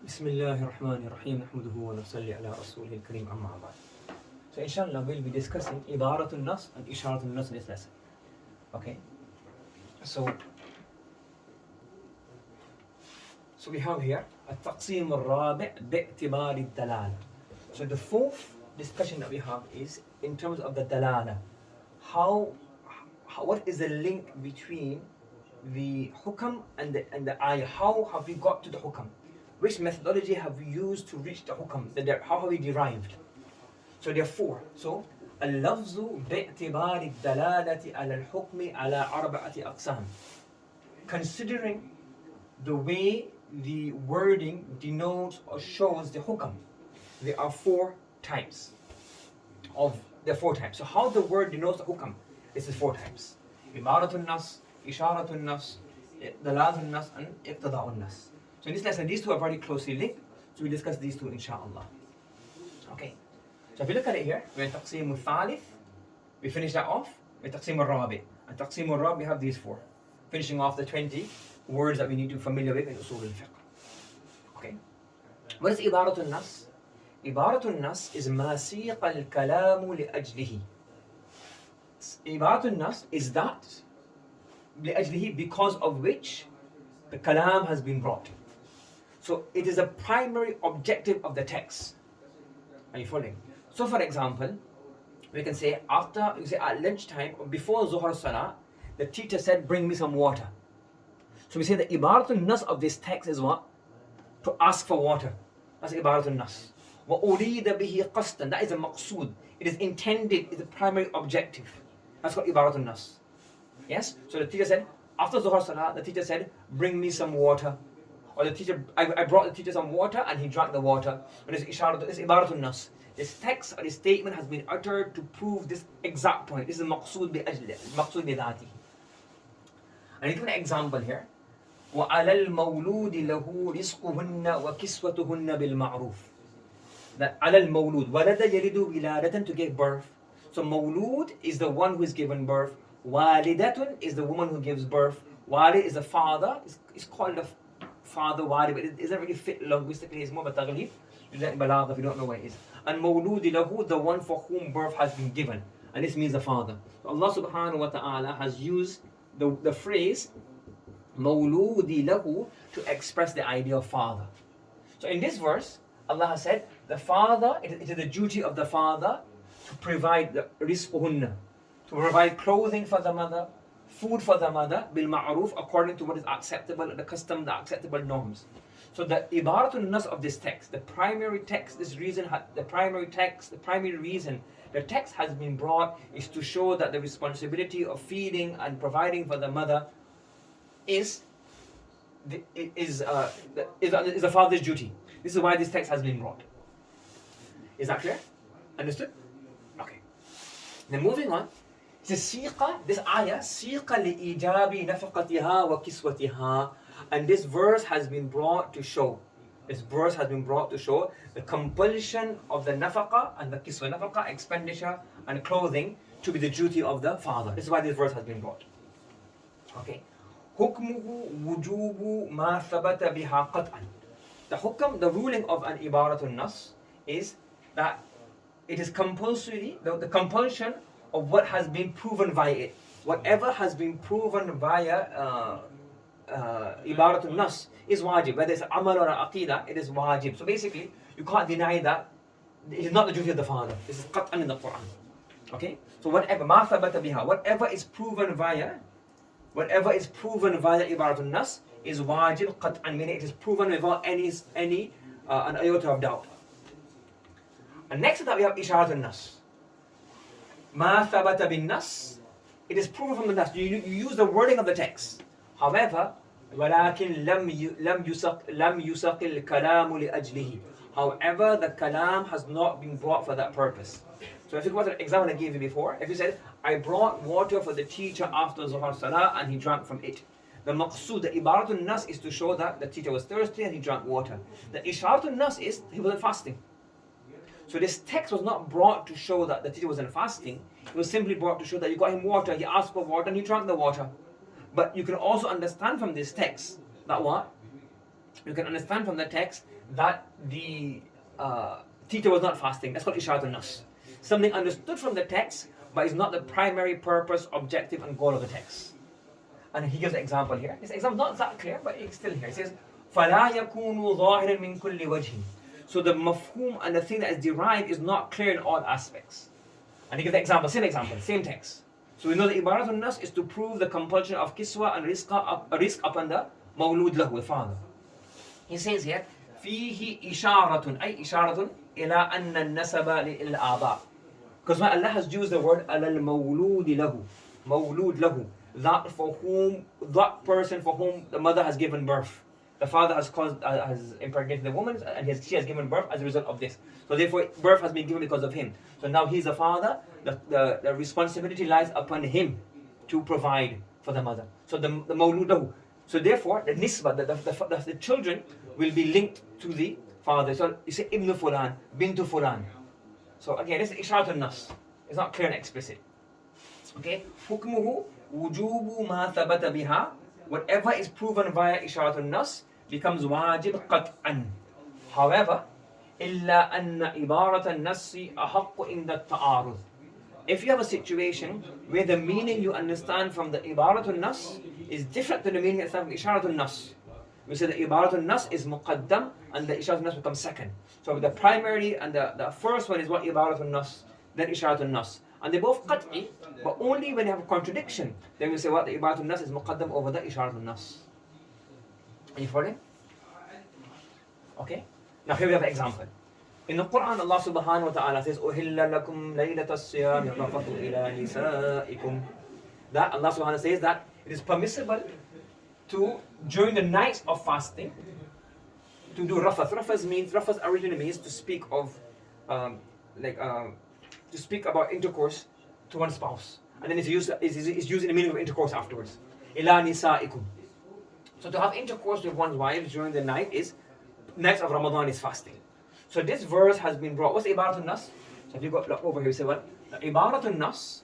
بسم الله الرحمن الرحيم نحمده ونصلي على رسوله الكريم أما بعد. So inshallah we'll be discussing عبارة النص and إشارة النص in this lesson. Okay. So we have here التقسيم الرابع باعتبار الدلالة. So the fourth discussion that we have is in terms of the dalala. What is the link between the hukam and the ayah? How have we got to the hukam? Which methodology have we used to reach the hukam? How have we derived? So there are four. So اللفظ باعتبار الدلالة على الحكم على أربعة أقسام. Considering the way the wording denotes or shows the hukam, there are four types. So how the word denotes the hukam? This is four types: عبارة النص, إشارة النص, دلالة النص, and اقتضاء النص. So in this lesson, these two are very closely linked. So we discuss these two, inshallah. Okay. So if you look at it here, we're in تقسيم الثالث. We finish that off with تقسيم الرابع. And تقسيم الرابع, we have these four, finishing off the 20 words that we need to be familiar with in أصول الفقه. Okay. What is عبارة النص? عبارة النص is ما سيق الكلام لأجله. عبارة النص is that لأجله, because of which the kalam has been brought. So it is a primary objective of the text. Are you following? So for example, we can say at lunchtime or before Zuhr Salah, the teacher said, bring me some water. So we say the Ibaratul Nas of this text is what? To ask for water. That's Ibaratul Nas. وَأُرِيدَ بِهِ قَصْدًا. That is a maqsood. It is intended, it's a primary objective. That's called Ibaratul Nas. Yes? So the teacher said, after Zuhr Salah, the teacher said, bring me some water. Or I brought the teacher some water and he drank the water. But it's Ibaratul Nas. This text or this statement has been uttered to prove this exact point. This is maqsood bi-ajli, maqsood bi-dhati. And give an example here. وَعَلَى الْمَوْلُودِ لَهُ رِزْقُهُنَّ وَكِسْوَتُهُنَّ بِالْمَعْرُوفِ. That عَلَى الْمَوْلُودِ وَلَدَ يَلِدُ وِلَادَةً, to give birth. So mawlud is the one who is given birth. Walidatun is the woman who gives birth. Walid is the father. It's called a father walid, but it doesn't really fit linguistically. It's more of a taghlib. You learn balagha if you don't know what it is. And mawlud lahu, the one for whom birth has been given. And this means the father. So Allah subhanahu wa ta'ala has used the phrase mawludi lahu to express the idea of father. So in this verse, Allah has said, the father, it is the duty of the father to provide the rizquhunna, to provide clothing for the mother, food for the mother, bil ma'ruf, according to what is acceptable, the custom, the acceptable norms. So the ibaratul nas of this text, the primary reason the text has been brought is to show that the responsibility of feeding and providing for the mother is the father's duty. This is why this text has been brought. Is that clear? Understood? Okay. Then moving on. This ayah, سِيقَ لِإِيجَابِ نَفَقَتِهَا وَكِسْوَتِهَا. And this verse has been brought to show. The compulsion of the nafaqa and the kiswa. Nafaqa, expenditure and clothing, to be the duty of the father. This is why this verse has been brought. Okay. حُكْمُهُ وُجُوبُ مَا ثَبَتَ بِهَا قَطْعًا. The hukam, the ruling of an ibaratul nas is that it is compulsory, the compulsion of what has been proven via it. Whatever has been proven via ibaratul nas is wajib. Whether it's amal or aqidah, it is wajib. So basically, you can't deny that it is not the duty of the father. This is qat'an in the Quran. Okay? So whatever, ma thabata biha, whatever is proven via ibaratul nas is wajib qat'an, meaning it is proven without any an iota of doubt. And next to that we have isharatul nas. Ma thabata bin nas, it is proven from the nas. You use the wording of the text. However, ولكن لم يسق الكلام لأجله. However, the kalam has not been brought for that purpose. So if you go to the example I gave you before, if you said, I brought water for the teacher after Zuhr Salah and he drank from it. The maqsood, the ibaratul nas, is to show that the teacher was thirsty and he drank water. The isharatul nas is he wasn't fasting. So this text was not brought to show that the teacher wasn't fasting. It was simply brought to show that you got him water, he asked for water and he drank the water. But you can also understand from this text that what? you can understand from the text that the teacher was not fasting. That's called Isharat al-Nas. Something understood from the text, but is not the primary purpose, objective, and goal of the text. And he gives an example here. This example is not that clear, but it's still here. It says, فَلَا يَكُونُ ظَاهِرًا مِنْ كُلِّ وَجْهٍ. So the mafhum and the thing that is derived is not clear in all aspects. And he gives the example, same text. So we know the Ibarat al-Nas is to prove the compulsion of kiswa and risk upon the mawlud lahu, the father. He says here, فِيهِ إِشَارَةٌ أي إِشَارَةٌ إِلَىٰ أَنَّ النَّسَبَ لِلْآبَاءِ. Because when Allah has used the word عَلَى الْمَوْلُودِ لَهُ, mawlud lahu, that person for whom the mother has given birth. The father has impregnated the woman, and she has given birth as a result of this. So therefore, birth has been given because of him. So now he's a father. The responsibility lies upon him to provide for the mother. So the mawludahu. So therefore, the nisbah, the children will be linked to the father. So you say ibn fulan, bintu fulan. So again, this is isharat al-nas. It's not clear and explicit. Okay, hukmuhu wujubu ma thabata biha. Whatever is proven via isharat al-nas becomes wajib qat'an. However, illa anna ibarat al-nasi ahaqq inda ta'arud. If you have a situation where the meaning you understand from the ibarat al-nas is different than the meaning of isharat al-nas, we say the ibarat al-nas is muqaddam and the isharat al-nas becomes second. So the primary and the first one is what ibarat al-nas, then isharat al-nas. And they both qat'i, but only when you have a contradiction, then we say what the ibarat al-nas is muqaddam over the isharat al-nas. Are you following? Okay. Now here we have an example. In the Quran, Allah subhanahu wa ta'ala says, أُهِلَّ لَكُمْ لَيْلَةَ الصِّيَامِ الرَّفَثُ إِلَى نِسَائِكُمْ. That Allah subhanahu wa ta'ala says that it is permissible to, during the nights of fasting, to do rafath. Rafath originally means to speak of, to speak about intercourse to one's spouse. And then it's used in the meaning of intercourse afterwards. إِلَى نِسَائِكُمْ. So to have intercourse with one's wives during the nights of Ramadan is fasting. So this verse has been brought. What's Ibarat al-Nas? So if you go look over here, you say, well, Ibarat al-Nas,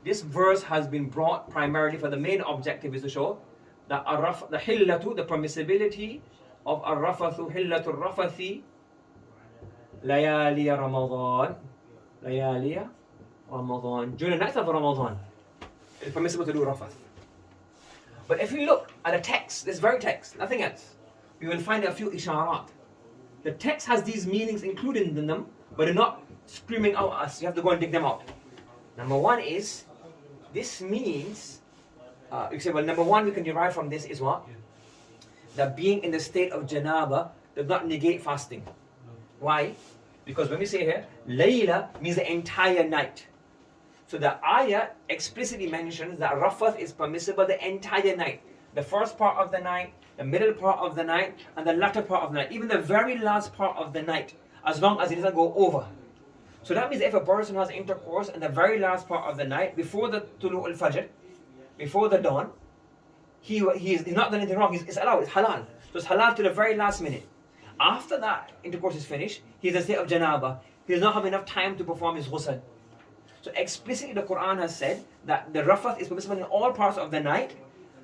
this verse has been brought primarily for the main objective is to show that the hillatu, the permissibility of ar-rafathu, hillatul rafathi, layaliya Ramadan, during the nights of Ramadan, it's permissible to do rafath. But if you look at a text, this very text, nothing else, we will find a few isharat. The text has these meanings included in them, but they're not screaming out at us. You have to go and dig them out. Number one is, this means, you say, well, number one we can derive from this is what? That being in the state of janaba does not negate fasting. Why? Because when we say here, layla means the entire night. So the ayah explicitly mentions that rafath is permissible the entire night. The first part of the night, the middle part of the night, and the latter part of the night. Even the very last part of the night, as long as it doesn't go over. So that means if a person has intercourse in the very last part of the night, before the tulu al-fajr, before the dawn, he's not done anything wrong, it's allowed, it's halal. So it's halal to the very last minute. After that intercourse is finished, he's in a state of janaba. He does not have enough time to perform his ghusl. So explicitly the Quran has said that the rafath is permissible in all parts of the night.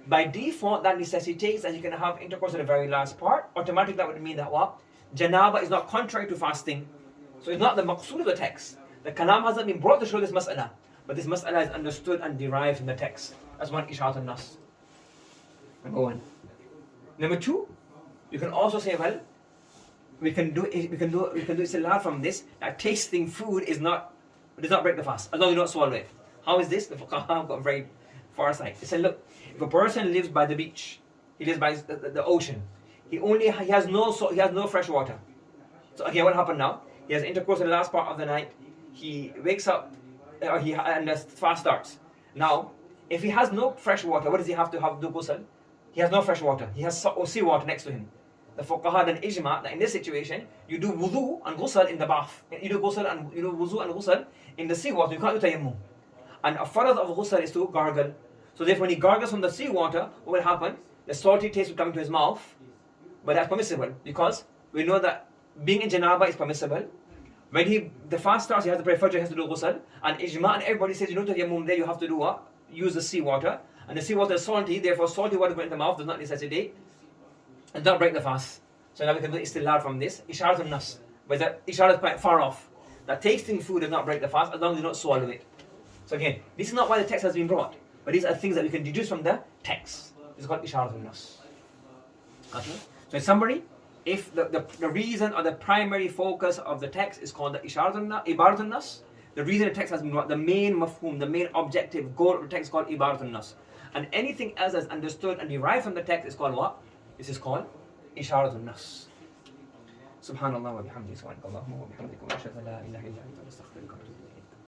By default, that necessitates that you can have intercourse at the very last part. Automatically, that would mean that what? Janaba is not contrary to fasting. So it's not the maqsood of the text. The kalam hasn't been brought to show this mas'ala. But this mas'ala is understood and derived from the text. That's one isharat al-nas. Number one. Number two, you can also say, well, we can do istilah from this, that tasting food does not break the fast, as long as you don't swallow it. How is this? The fuqaha got very far sight. They said, look, if a person lives by the beach, he lives by the ocean, he has no fresh water. So again, what happened now? He has intercourse in the last part of the night. He wakes up, and the fast starts. Now, if he has no fresh water, what does he have to do ghusl? He has no fresh water. He has seawater next to him. The fuqaha and ijma that in this situation you do wudu and ghusl in the bath. You do wudu and ghusl in the seawater. You can't do tayammum. And a farad of ghusl is to gargle. So therefore, when he gargles from the seawater, what will happen? The salty taste will come into his mouth, but that's permissible because we know that being in janaba is permissible. When the fast starts, he has to pray fajr, he has to do ghusl, and ijma and everybody says, you know, tayammum there, you have to do what? Use the seawater, and the seawater is salty, therefore salty water going into the mouth does not necessitate and does not break the fast. So now we can do istilal from this. Isharat al-nas. But the isharat is quite far off. That tasting food does not break the fast as long as you don't swallow it. So again, this is not why the text has been brought. But these are things that we can deduce from the text. This is called isharat al-nas. Okay? So in summary, if the reason or the primary focus of the text is called the ibarat al-nas, the reason the text has been brought, the main mafhum, the main objective goal of the text is called ibarat al-nas. And anything else that's understood and derived from the text is called what? This is called إشارة النص. سبحان الله وبحمده سبحانك اللهم وبحمدك وأشهد أن لا إله إلا أنت أستغفرك وأتوب إليك.